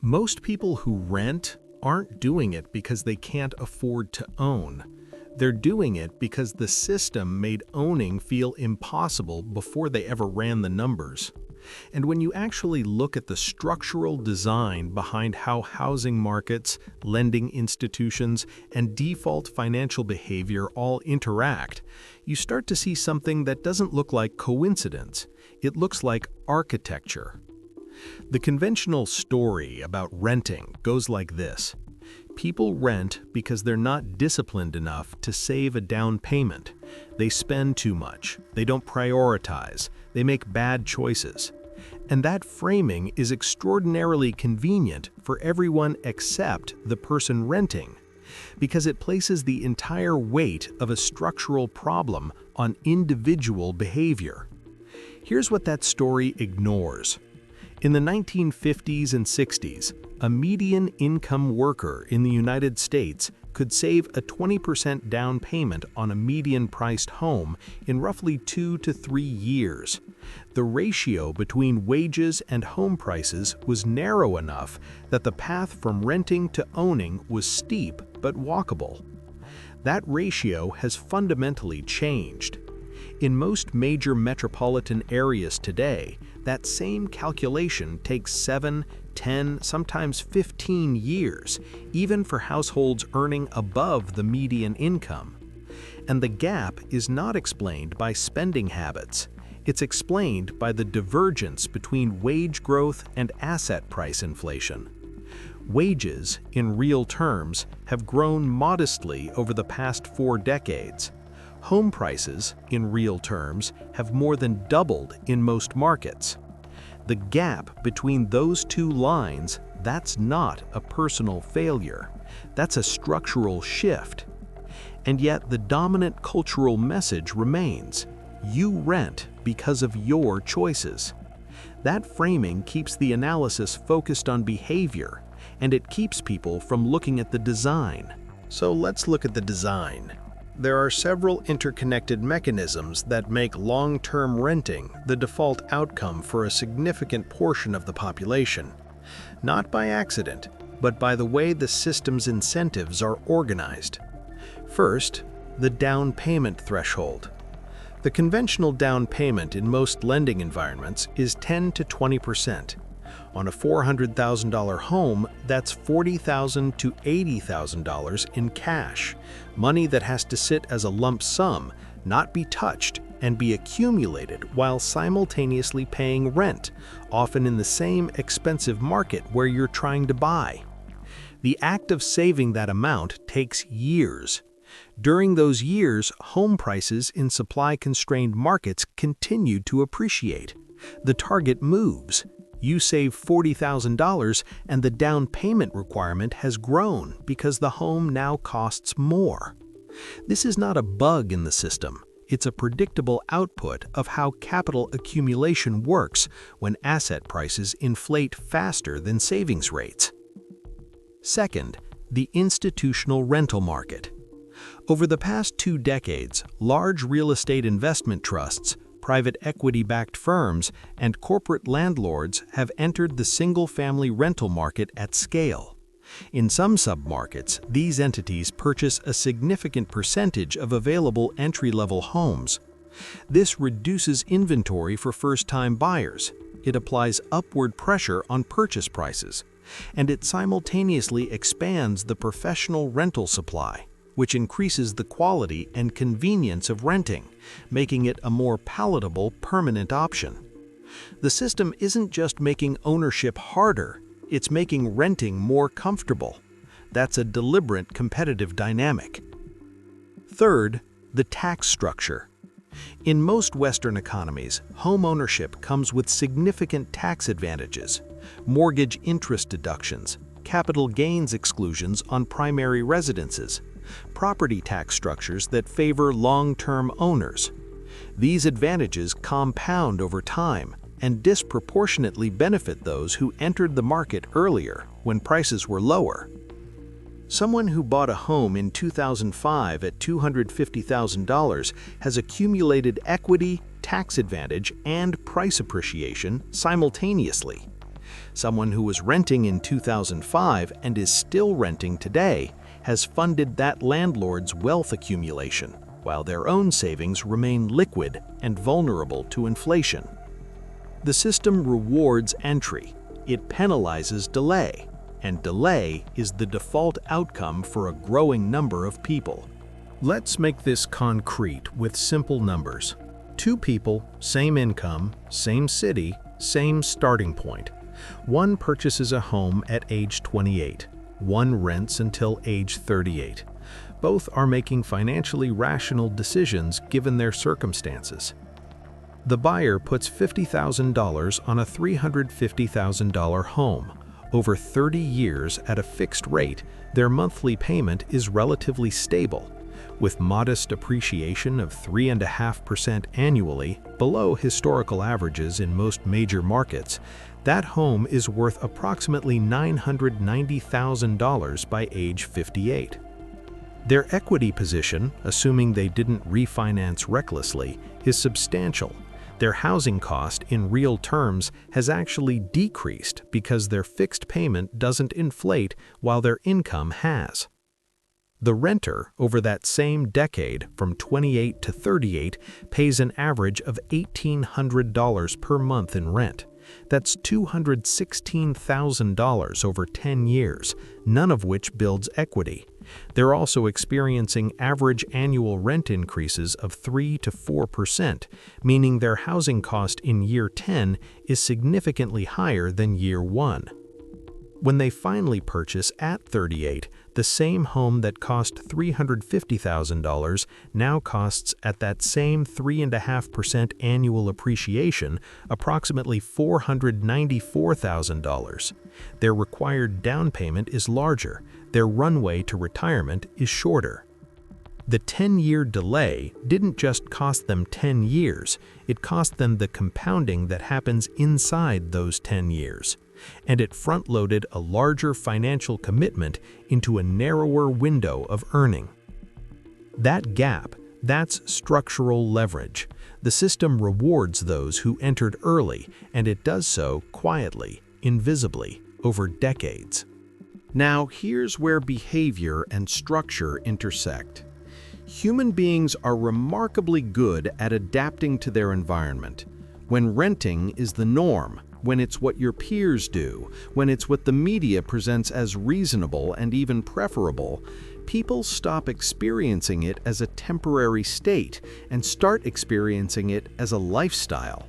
Most people who rent aren't doing it because they can't afford to own. They're doing it because the system made owning feel impossible before they ever ran the numbers. And when you actually look at the structural design behind how housing markets, lending institutions, and default financial behavior all interact, you start to see something that doesn't look like coincidence. It looks like architecture. The conventional story about renting goes like this. People rent because they're not disciplined enough to save a down payment. They spend too much. They don't prioritize. They make bad choices. And that framing is extraordinarily convenient for everyone except the person renting, because it places the entire weight of a structural problem on individual behavior. Here's what that story ignores. In the 1950s and 60s, a median income worker in the United States could save a 20% down payment on a median-priced home in roughly 2 to 3 years. The ratio between wages and home prices was narrow enough that the path from renting to owning was steep but walkable. That ratio has fundamentally changed. In most major metropolitan areas today, that same calculation takes 7, 10, sometimes 15 years, even for households earning above the median income. And the gap is not explained by spending habits. It's explained by the divergence between wage growth and asset price inflation. Wages, in real terms, have grown modestly over the past 4 decades. Home prices, in real terms, have more than doubled in most markets. The gap between those two lines, that's not a personal failure. That's a structural shift. And yet the dominant cultural message remains: you rent because of your choices. That framing keeps the analysis focused on behavior, and it keeps people from looking at the design. So let's look at the design. There are several interconnected mechanisms that make long-term renting the default outcome for a significant portion of the population. Not by accident, but by the way the system's incentives are organized. First, the down payment threshold. The conventional down payment in most lending environments is 10 to 20%. On a $400,000 home, that's $40,000 to $80,000 in cash, money that has to sit as a lump sum, not be touched, and be accumulated while simultaneously paying rent, often in the same expensive market where you're trying to buy. The act of saving that amount takes years. During those years, home prices in supply-constrained markets continue to appreciate. The target moves. You save $40,000 and the down payment requirement has grown because the home now costs more. This is not a bug in the system. It's a predictable output of how capital accumulation works when asset prices inflate faster than savings rates. Second, the institutional rental market. Over the past 2 decades, large real estate investment trusts, private equity-backed firms, and corporate landlords have entered the single-family rental market at scale. In some submarkets, these entities purchase a significant percentage of available entry-level homes. This reduces inventory for first-time buyers. It applies upward pressure on purchase prices, and it simultaneously expands the professional rental supply, which increases the quality and convenience of renting, making it a more palatable, permanent option. The system isn't just making ownership harder, it's making renting more comfortable. That's a deliberate competitive dynamic. Third, the tax structure. In most Western economies, home ownership comes with significant tax advantages: mortgage interest deductions, capital gains exclusions on primary residences, property tax structures that favor long-term owners. These advantages compound over time and disproportionately benefit those who entered the market earlier when prices were lower. Someone who bought a home in 2005 at $250,000 has accumulated equity, tax advantage, and price appreciation simultaneously. Someone who was renting in 2005 and is still renting today has funded that landlord's wealth accumulation, while their own savings remain liquid and vulnerable to inflation. The system rewards entry. It penalizes delay, and delay is the default outcome for a growing number of people. Let's make this concrete with simple numbers. 2 people, same income, same city, same starting point. One purchases a home at age 28. One rents until age 38. Both are making financially rational decisions given their circumstances. The buyer puts $50,000 on a $350,000 home. Over 30 years at a fixed rate, their monthly payment is relatively stable. With modest appreciation of 3.5% annually, below historical averages in most major markets, that home is worth approximately $990,000 by age 58. Their equity position, assuming they didn't refinance recklessly, is substantial. Their housing cost in real terms has actually decreased because their fixed payment doesn't inflate while their income has. The renter, over that same decade, from 28 to 38, pays an average of $1,800 per month in rent. That's $216,000 over 10 years, none of which builds equity. They're also experiencing average annual rent increases of 3 to 4%, meaning their housing cost in year 10 is significantly higher than year 1. When they finally purchase at 38, the same home that cost $350,000 now costs, at that same 3.5% annual appreciation, approximately $494,000. Their required down payment is larger. Their runway to retirement is shorter. The 10-year delay didn't just cost them 10 years, it cost them the compounding that happens inside those 10 years. And it front-loaded a larger financial commitment into a narrower window of earning. That gap, that's structural leverage. The system rewards those who entered early, and it does so quietly, invisibly, over decades. Now, here's where behavior and structure intersect. Human beings are remarkably good at adapting to their environment. When renting is the norm, when it's what your peers do, when it's what the media presents as reasonable and even preferable, people stop experiencing it as a temporary state and start experiencing it as a lifestyle.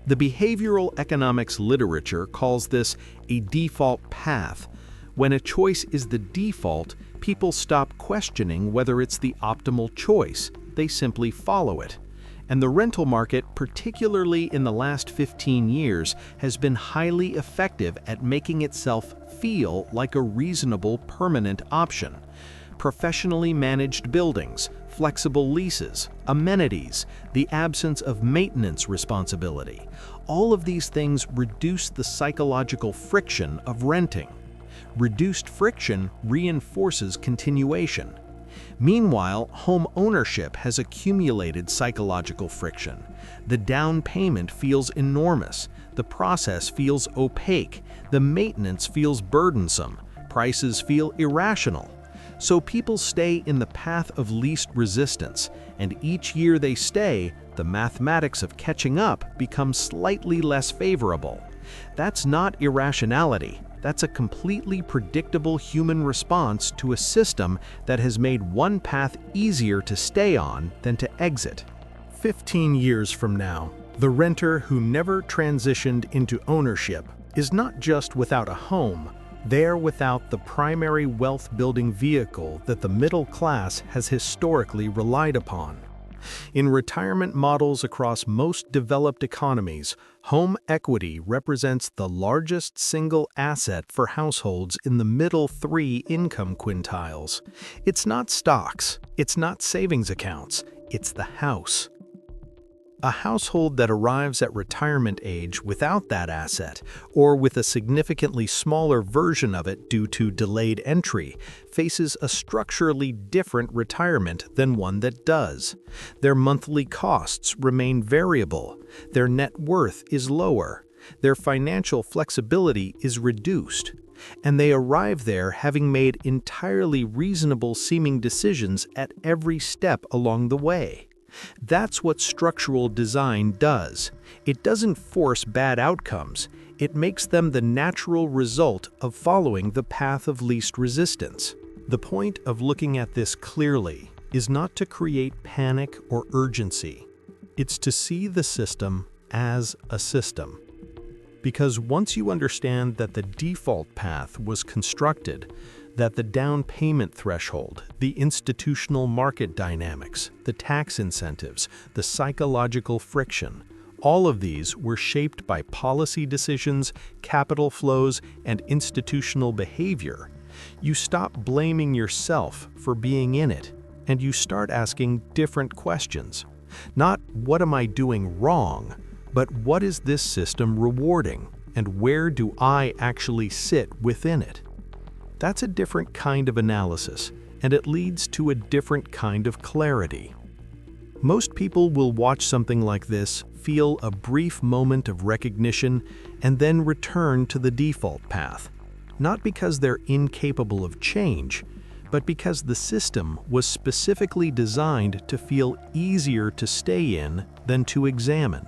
The behavioral economics literature calls this a default path. When a choice is the default, people stop questioning whether it's the optimal choice. They simply follow it. And the rental market, particularly in the last 15 years, has been highly effective at making itself feel like a reasonable permanent option. Professionally managed buildings, flexible leases, amenities, the absence of maintenance responsibility. All of these things reduce the psychological friction of renting. Reduced friction reinforces continuation. Meanwhile, home ownership has accumulated psychological friction. The down payment feels enormous, the process feels opaque, the maintenance feels burdensome, prices feel irrational. So people stay in the path of least resistance, and each year they stay, the mathematics of catching up becomes slightly less favorable. That's not irrationality. That's a completely predictable human response to a system that has made one path easier to stay on than to exit. 15 years from now, the renter who never transitioned into ownership is not just without a home, they're without the primary wealth-building vehicle that the middle class has historically relied upon. In retirement models across most developed economies, home equity represents the largest single asset for households in the middle 3 income quintiles. It's not stocks, it's not savings accounts, it's the house. A household that arrives at retirement age without that asset, or with a significantly smaller version of it due to delayed entry, faces a structurally different retirement than one that does. Their monthly costs remain variable. Their net worth is lower. Their financial flexibility is reduced, and they arrive there having made entirely reasonable-seeming decisions at every step along the way. That's what structural design does. It doesn't force bad outcomes. It makes them the natural result of following the path of least resistance. The point of looking at this clearly is not to create panic or urgency. It's to see the system as a system. Because once you understand that the default path was constructed, that the down payment threshold, the institutional market dynamics, the tax incentives, the psychological friction, all of these were shaped by policy decisions, capital flows, and institutional behavior, you stop blaming yourself for being in it, and you start asking different questions. Not what am I doing wrong, but what is this system rewarding, and where do I actually sit within it? That's a different kind of analysis, and it leads to a different kind of clarity. Most people will watch something like this, feel a brief moment of recognition, and then return to the default path. Not because they're incapable of change, but because the system was specifically designed to feel easier to stay in than to examine.